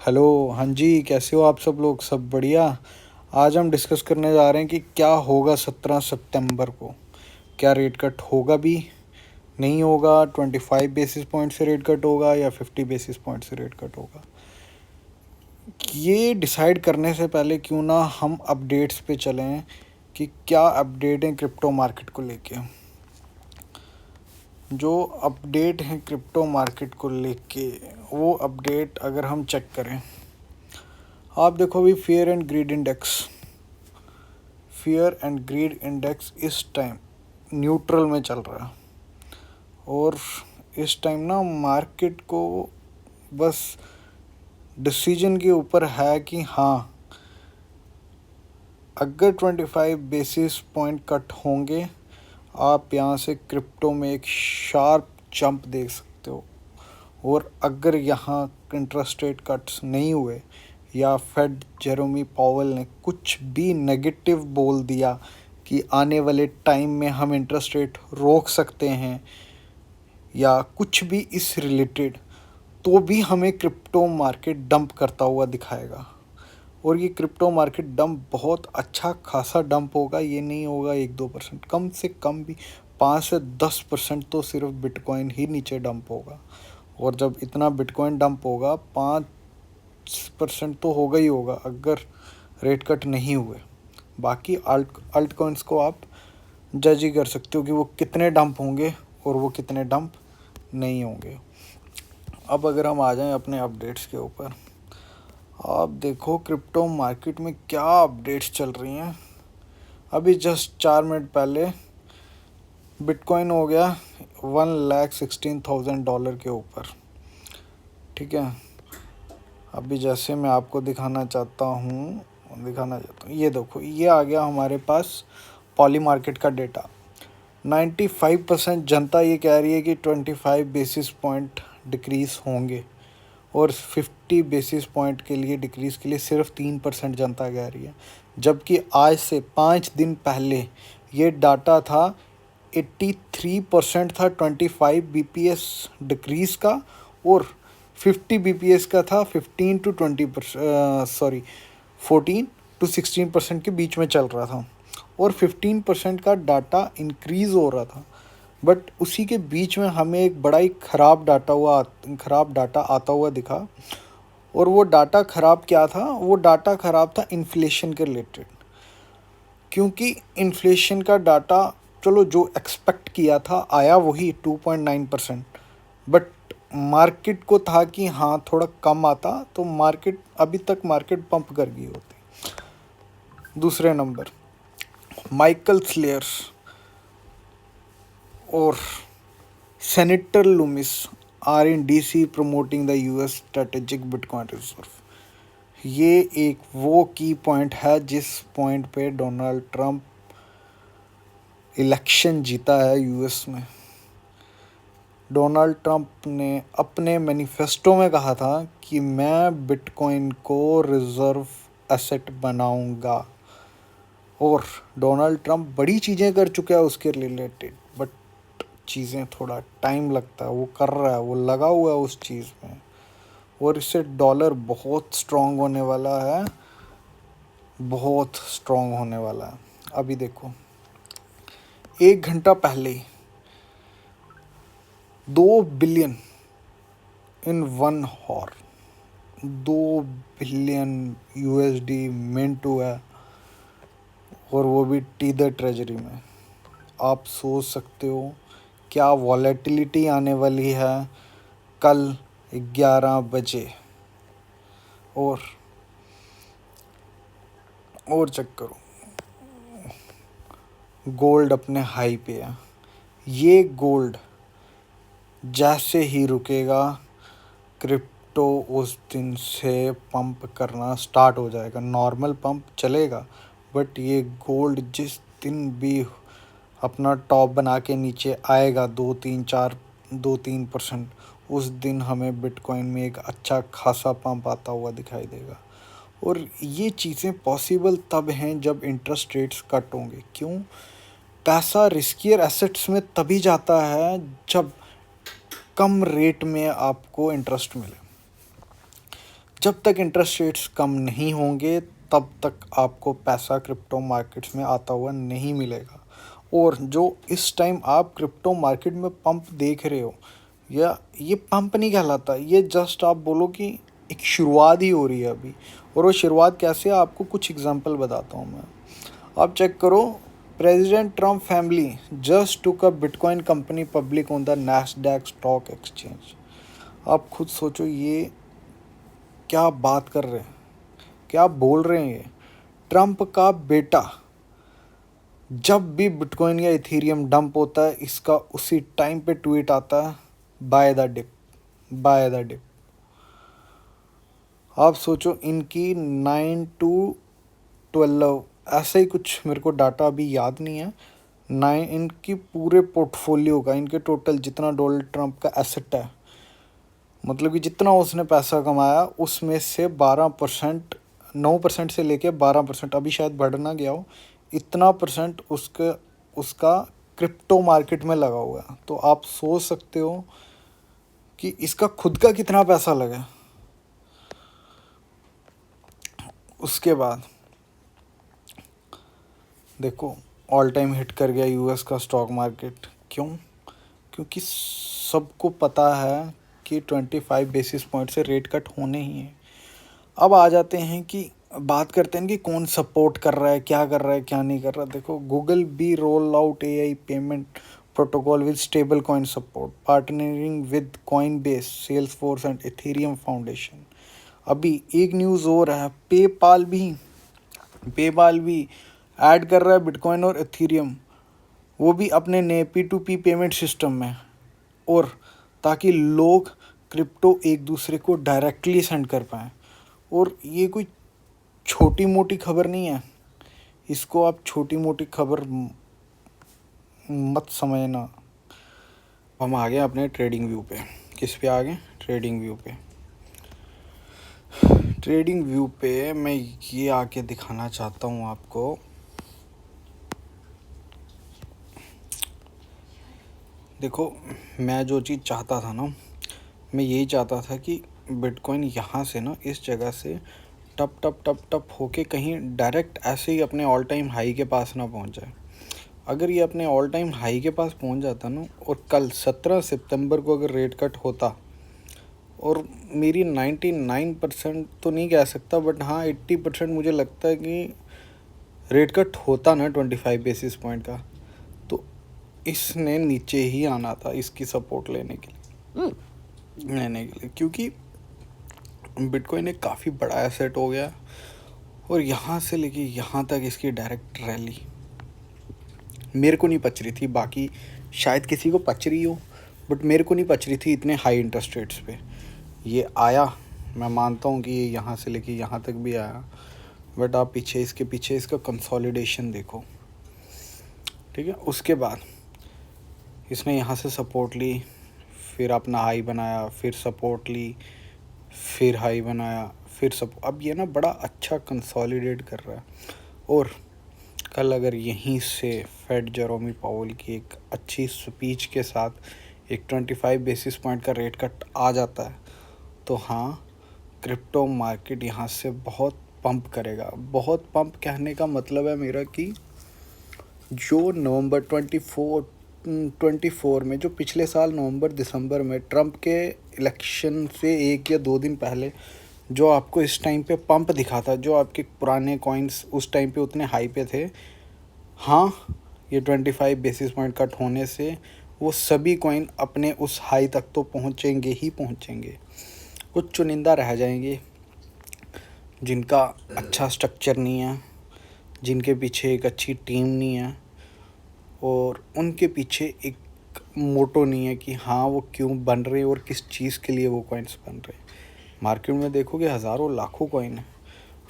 Hello. हाँ जी, कैसे हो आप सब लोग? सब बढ़िया। आज हम डिस्कस करने जा रहे हैं कि क्या होगा 17 सितंबर को। क्या रेट कट होगा भी, नहीं होगा, 25 बेसिस पॉइंट से रेट कट होगा या 50 बेसिस पॉइंट से रेट कट होगा। ये डिसाइड करने से पहले क्यों ना हम अपडेट्स पे चलें कि क्या अपडेट है क्रिप्टो मार्केट को लेके। जो अपडेट है क्रिप्टो मार्केट को लेके, वो अपडेट अगर हम चेक करें, आप देखो अभी फियर एंड ग्रीड इंडेक्स इस टाइम न्यूट्रल में चल रहा है। और इस टाइम ना मार्केट को बस डिसीजन के ऊपर है कि हाँ, अगर 25 बेसिस पॉइंट कट होंगे, आप यहाँ से क्रिप्टो में एक शार्प जंप देख सकते हो। और अगर यहाँ इंटरेस्ट रेट कट्स नहीं हुए या फेड जेरोमी पावेल ने कुछ भी नेगेटिव बोल दिया कि आने वाले टाइम में हम इंटरेस्ट रेट रोक सकते हैं या कुछ भी इस रिलेटेड, तो भी हमें क्रिप्टो मार्केट डंप करता हुआ दिखाएगा। और ये क्रिप्टो मार्केट डंप बहुत अच्छा खासा डंप होगा। ये नहीं होगा 1-2%, कम से कम भी 5 से 10% तो सिर्फ बिटकॉइन ही नीचे डंप होगा। और जब इतना बिटकॉइन डंप होगा, 5% तो होगा ही होगा अगर रेट कट नहीं हुए। बाकी अल्ट कॉइन्स को आप जज ही कर सकते हो कि वो कितने डंप होंगे और वो कितने डंप नहीं होंगे। अब अगर हम आ जाएं अपने अपडेट्स के ऊपर, आप देखो क्रिप्टो मार्केट में क्या अपडेट्स चल रही हैं। अभी जस्ट 4 मिनट पहले बिटकॉइन हो गया $1,16,000 के ऊपर। ठीक है, अभी जैसे मैं आपको दिखाना चाहता हूँ, ये देखो, ये आ गया हमारे पास पॉली मार्केट का डेटा। 95% जनता ये कह रही है कि 25 बेसिस पॉइंट डिक्रीज़ होंगे और 50 बेसिस पॉइंट के लिए डिक्रीज़ के लिए सिर्फ 3% जनता कह रही है। जबकि आज से 5 दिन पहले ये डाटा था 83% था 25 बीपीएस डिक्रीज़ का, और 50 बीपीएस का था 14 के बीच में चल रहा था। और 15% का डाटा इंक्रीज़ हो रहा था। बट उसी के बीच में हमें एक बड़ा ही ख़राब डाटा आता हुआ दिखा। और वो डाटा ख़राब क्या था? वो डाटा ख़राब था इन्फ्लेशन के रिलेटेड। क्योंकि इन्फ्लेशन का डाटा, चलो जो एक्सपेक्ट किया था आया वही 2.9%, बट मार्केट को था कि हाँ थोड़ा कम आता तो अभी तक मार्केट पंप कर गई होती। दूसरे नंबर, माइकल स्लेयर और senator Lummis are in DC promoting the US strategic bitcoin reserve. ये एक वो की पॉइंट है जिस पॉइंट पे डोनाल्ड ट्रंप इलेक्शन जीता है यूएस में। डोनाल्ड ट्रंप ने अपने मैनिफेस्टो में कहा था कि मैं बिटकॉइन को रिजर्व एसेट बनाऊंगा। और डोनाल्ड ट्रंप बड़ी चीज़ें कर चुका है उसके रिलेटेड, बट चीज़ें थोड़ा टाइम लगता है। वो कर रहा है, वो लगा हुआ है उस चीज़ में। और इससे डॉलर बहुत स्ट्रॉन्ग होने वाला है, बहुत स्ट्रॉन्ग होने वाला है। अभी देखो, 1 घंटा पहले 2 billion in 1 hour, 2 billion USD mint हुआ है, और वो भी टीदर ट्रेजरी में। आप सोच सकते हो क्या वॉलेटिलिटी आने वाली है कल 11 बजे। और चेक करो, गोल्ड अपने हाई पे है। ये गोल्ड जैसे ही रुकेगा, क्रिप्टो उस दिन से पंप करना स्टार्ट हो जाएगा। नॉर्मल पंप चलेगा, बट ये गोल्ड जिस दिन भी अपना टॉप बना के नीचे आएगा 2-3% उस दिन हमें बिटकॉइन में एक अच्छा खासा पंप आता हुआ दिखाई देगा। और ये चीज़ें पॉसिबल तब हैं जब इंटरेस्ट रेट्स कट होंगे। क्यों? पैसा रिस्कियर एसेट्स में तभी जाता है जब कम रेट में आपको इंटरेस्ट मिले। जब तक इंटरेस्ट रेट्स कम नहीं होंगे तब तक आपको पैसा क्रिप्टो मार्केट्स में आता हुआ नहीं मिलेगा। और जो इस टाइम आप क्रिप्टो मार्केट में पंप देख रहे हो, या ये पंप नहीं कहलाता, ये जस्ट आप बोलो कि एक शुरुआत ही हो रही है अभी। और वो शुरुआत कैसे है, आपको कुछ एग्जांपल बताता हूँ मैं। आप चेक करो, president Trump family just took a bitcoin company public on the Nasdaq stock exchange. आप खुद सोचो, ये क्या बात कर रहे हैं, क्या बोल रहे हैं ये। ट्रम्प का बेटा, जब भी बिटकॉइन या इथेरियम डंप होता है, इसका उसी टाइम पे ट्वीट आता है, buy the dip, buy the dip. आप सोचो, इनकी 9 to 12 ऐसा ही कुछ, मेरे को डाटा अभी याद नहीं है, 9 इनकी पूरे पोर्टफोलियो का, इनके टोटल जितना डोनाल्ड ट्रंप का एसेट है, मतलब कि जितना उसने पैसा कमाया उसमें से 12%, 9% से लेके 12%, अभी शायद बढ़ ना गया हो, इतना परसेंट उसका क्रिप्टो मार्केट में लगा हुआ है। तो आप सोच सकते हो कि इसका खुद का कितना पैसा लगा। उसके बाद देखो, ऑल टाइम हिट कर गया यूएस का स्टॉक मार्केट। क्यों? क्योंकि सबको पता है कि 25 बेसिस पॉइंट से रेट कट होने ही हैं। अब आ जाते हैं कि बात करते हैं कि कौन सपोर्ट कर रहा है, क्या कर रहा है, क्या नहीं कर रहा। देखो, Google be roll out AI payment protocol with stablecoin support, partnering with Coinbase, Salesforce and Ethereum Foundation. अभी एक न्यूज़ और है, पेपाल भी ऐड कर रहा है बिटकॉइन और इथेरियम, वो भी अपने नए P2P पेमेंट सिस्टम में, और ताकि लोग क्रिप्टो एक दूसरे को डायरेक्टली सेंड कर पाएँ। और ये कोई छोटी मोटी खबर नहीं है, इसको आप छोटी मोटी खबर मत समझना। हम आ गए अपने ट्रेडिंग व्यू पे। किस पे आ गए? ट्रेडिंग व्यू पे। ट्रेडिंग व्यू पे मैं ये आके दिखाना चाहता हूँ आपको। देखो, मैं जो चीज़ चाहता था ना, मैं यही चाहता था कि बिटकॉइन यहाँ से ना, इस जगह से टप टप टप टप होके कहीं डायरेक्ट ऐसे ही अपने ऑल टाइम हाई के पास ना पहुँच जाए। अगर ये अपने ऑल टाइम हाई के पास पहुँच जाता ना, और कल 17 सितंबर को अगर रेट कट होता, और मेरी 99% तो नहीं कह सकता, बट हाँ 80% मुझे लगता है कि रेट कट होता ना 25 बेसिस पॉइंट का, तो इसने नीचे ही आना था इसकी सपोर्ट लेने के लिए, क्योंकि बिटकॉइन एक काफ़ी बड़ा एसेट हो गया। और यहाँ से लेके यहाँ तक इसकी डायरेक्ट रैली मेरे को नहीं पच रही थी, बाकी शायद किसी को पच रही हो, बट मेरे को नहीं पच रही थी इतने हाई इंटरेस्ट रेट्स पे। ये आया, मैं मानता हूँ कि ये यहाँ से लेके यहाँ तक भी आया, बट आप इसके पीछे इसका कंसोलिडेशन देखो, ठीक है। उसके बाद इसने यहाँ से सपोर्ट ली, फिर अपना हाई बनाया, फिर सपोर्ट ली, फिर हाई बनाया, फिर अब ये ना बड़ा अच्छा कंसोलिडेट कर रहा है। और कल अगर यहीं से फेड जेरोमी पावेल की एक अच्छी स्पीच के साथ एक 25 बेसिस पॉइंट का रेट कट आ जाता है, तो हाँ, क्रिप्टो मार्केट यहाँ से बहुत पंप करेगा। बहुत पंप कहने का मतलब है मेरा कि जो नवंबर 24 में, जो पिछले साल नवंबर दिसंबर में ट्रंप के इलेक्शन से 1 या 2 दिन पहले जो आपको इस टाइम पे पंप दिखा था, जो आपके पुराने कॉइन्स उस टाइम पे उतने हाई पे थे, हाँ, ये 25 बेसिस पॉइंट कट होने से वो सभी कॉइन अपने उस हाई तक तो पहुँचेंगे ही पहुँचेंगे। कुछ चुनिंदा रह जाएंगे जिनका अच्छा स्ट्रक्चर नहीं है, जिनके पीछे एक अच्छी टीम नहीं है, और उनके पीछे एक मोटो नहीं है कि हाँ वो क्यों बन रहे हैं और किस चीज़ के लिए वो कॉइन्स बन रहे हैं। मार्केट में देखोगे हज़ारों लाखों कॉइन है,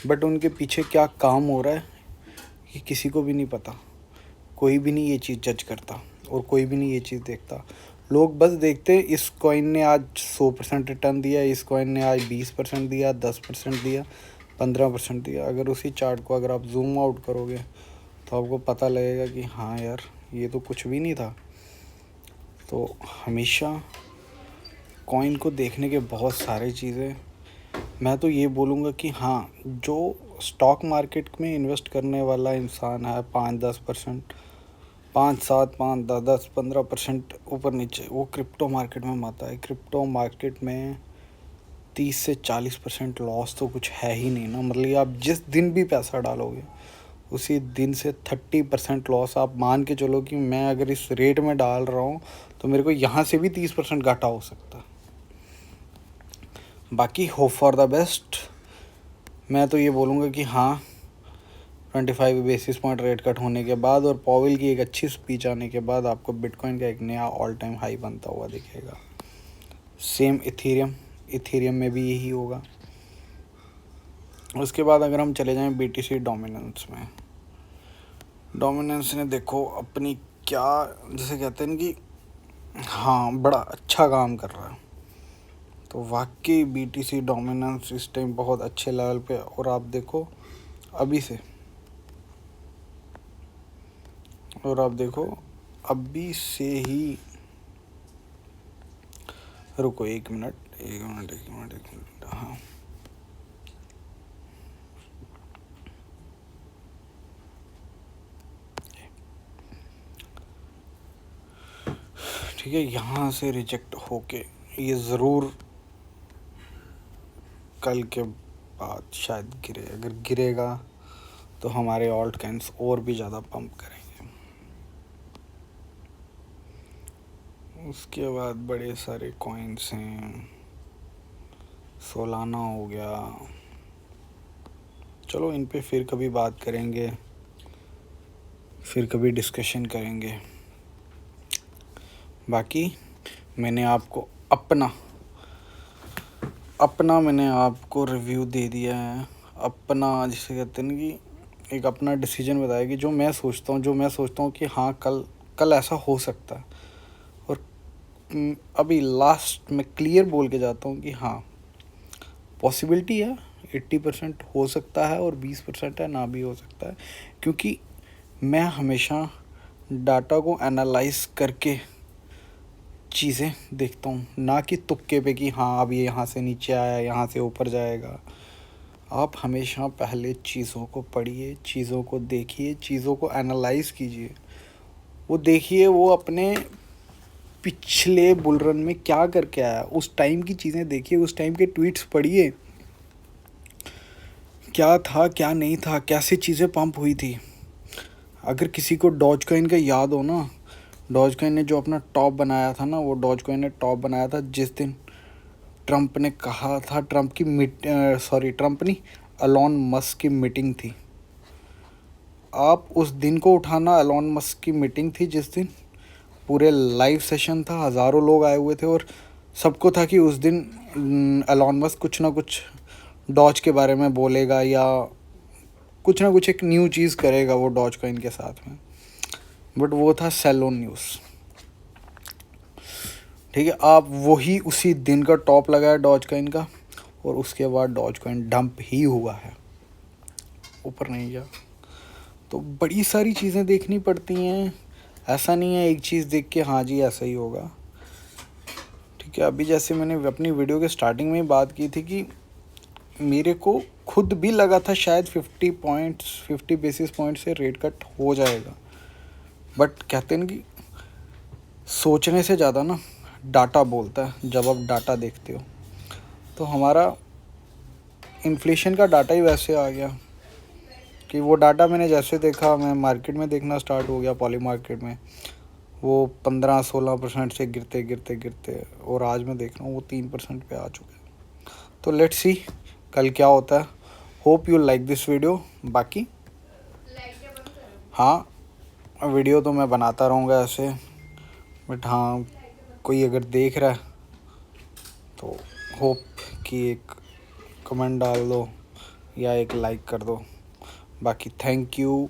बट उनके पीछे क्या काम हो रहा है ये किसी को भी नहीं पता। कोई भी नहीं ये चीज़ जज करता, और कोई भी नहीं ये चीज़ देखता। लोग बस देखते हैं इस कॉइन ने आज 100% रिटर्न दिया, इस कॉइन ने आज 20% दिया, 10% दिया, 15% दिया। अगर उसी चार्ट को अगर आप जूम आउट करोगे तो आपको पता लगेगा कि हाँ यार, ये तो कुछ भी नहीं था। तो हमेशा कॉइन को देखने के बहुत सारे चीज़ें, मैं तो ये बोलूँगा कि हाँ, जो स्टॉक मार्केट में इन्वेस्ट करने वाला इंसान है 5-10%, 5-7, 5-10, 15% ऊपर नीचे, वो क्रिप्टो मार्केट में मत आए। क्रिप्टो मार्केट में 30 से 40% लॉस तो कुछ है ही नहीं ना। मतलब आप जिस दिन भी पैसा डालोगे उसी दिन से 30% लॉस आप मान के चलो कि मैं अगर इस रेट में डाल रहा हूँ तो मेरे को यहाँ से भी 30% घाटा हो सकता है। बाकी होप फॉर द बेस्ट। मैं तो ये बोलूँगा कि हाँ, 25 बेसिस पॉइंट रेट कट होने के बाद और पॉवेल की एक अच्छी स्पीच आने के बाद आपको बिटकॉइन का एक नया ऑल टाइम हाई बनता हुआ दिखेगा। सेम इथेरियम में भी यही होगा। उसके बाद अगर हम चले जाएं BTC डोमिनेंस में, डोमिनेंस ने देखो अपनी क्या, जैसे कहते हैं कि हाँ बड़ा अच्छा काम कर रहा है। तो वाकई BTC डोमिनेंस इस टाइम बहुत अच्छे लेवल पे। और आप देखो अभी से, और आप देखो अभी से ही, रुको एक मिनट, हाँ ठीक है, यहाँ से रिजेक्ट होके ये ज़रूर कल के बाद शायद गिरे। अगर गिरेगा तो हमारे ऑल्ट कैंस और भी ज़्यादा पंप करेंगे। उसके बाद बड़े सारे कॉइन्स हैं, सोलाना हो गया। चलो इन पे फिर कभी बात करेंगे, फिर कभी डिस्कशन करेंगे। बाकी मैंने आपको अपना मैंने आपको रिव्यू दे दिया है। अपना जिसे कहते हैं कि एक अपना डिसीजन बताया कि जो मैं सोचता हूँ कि हाँ कल ऐसा हो सकता है। और अभी लास्ट में क्लियर बोल के जाता हूँ कि हाँ पॉसिबिलिटी है, 80% हो सकता है और 20% है ना भी हो सकता है। क्योंकि मैं हमेशा डाटा को एनालाइज करके चीज़ें देखता हूँ, ना कि तुक्के पे कि हाँ अब ये यहाँ से नीचे आया, यहाँ से ऊपर जाएगा। आप हमेशा पहले चीज़ों को पढ़िए, चीज़ों को देखिए, चीज़ों को एनालाइज कीजिए। वो देखिए वो अपने पिछले बुल रन में क्या करके आया, उस टाइम की चीज़ें देखिए, उस टाइम के ट्वीट्स पढ़िए, क्या था क्या नहीं था, कैसे चीज़ें पंप हुई थी। अगर किसी को डॉज कॉइन का याद हो ना, डॉज कॉइन ने जो अपना टॉप बनाया था ना, वो डॉज कॉइन ने टॉप बनाया था जिस दिन ट्रंप ने कहा था, ट्रंप नहीं, एलॉन मस्क की मीटिंग थी। आप उस दिन को उठाना, एलॉन मस्क की मीटिंग थी जिस दिन पूरे लाइव सेशन था, हज़ारों लोग आए हुए थे और सबको था कि उस दिन एलॉन मस्क कुछ ना कुछ डॉज के बारे में बोलेगा या कुछ ना कुछ एक न्यू चीज़ करेगा वो डॉज कॉइन के साथ में। बट वो था सेल ऑन न्यूज़। ठीक है, आप वही उसी दिन का टॉप लगाया डॉज कॉइन का और उसके बाद डॉज कॉइन डंप ही हुआ है, ऊपर नहीं गया। तो बड़ी सारी चीज़ें देखनी पड़ती हैं, ऐसा नहीं है एक चीज़ देख के हाँ जी ऐसा ही होगा। ठीक है, अभी जैसे मैंने अपनी वीडियो के स्टार्टिंग में ही बात की थी कि मेरे को खुद भी लगा था शायद 50 बेसिस पॉइंट से रेट कट हो जाएगा। बट कहते हैं कि सोचने से ज़्यादा ना डाटा बोलता है। जब आप डाटा देखते हो तो हमारा इन्फ्लेशन का डाटा ही वैसे आ गया कि वो डाटा मैंने जैसे देखा, मैं मार्केट में देखना स्टार्ट हो गया, पॉली मार्केट में वो 15-16% से गिरते गिरते गिरते और आज मैं देख रहा हूँ वो 3% पे आ चुके हैं। तो लेट्स सी कल क्या होता है। Hope you like this video. बाकी हाँ, वीडियो तो मैं बनाता रहूँगा ऐसे, बट हाँ कोई अगर देख रहा है तो होप कि एक कमेंट डाल दो या एक लाइक कर दो। बाकी थैंक यू।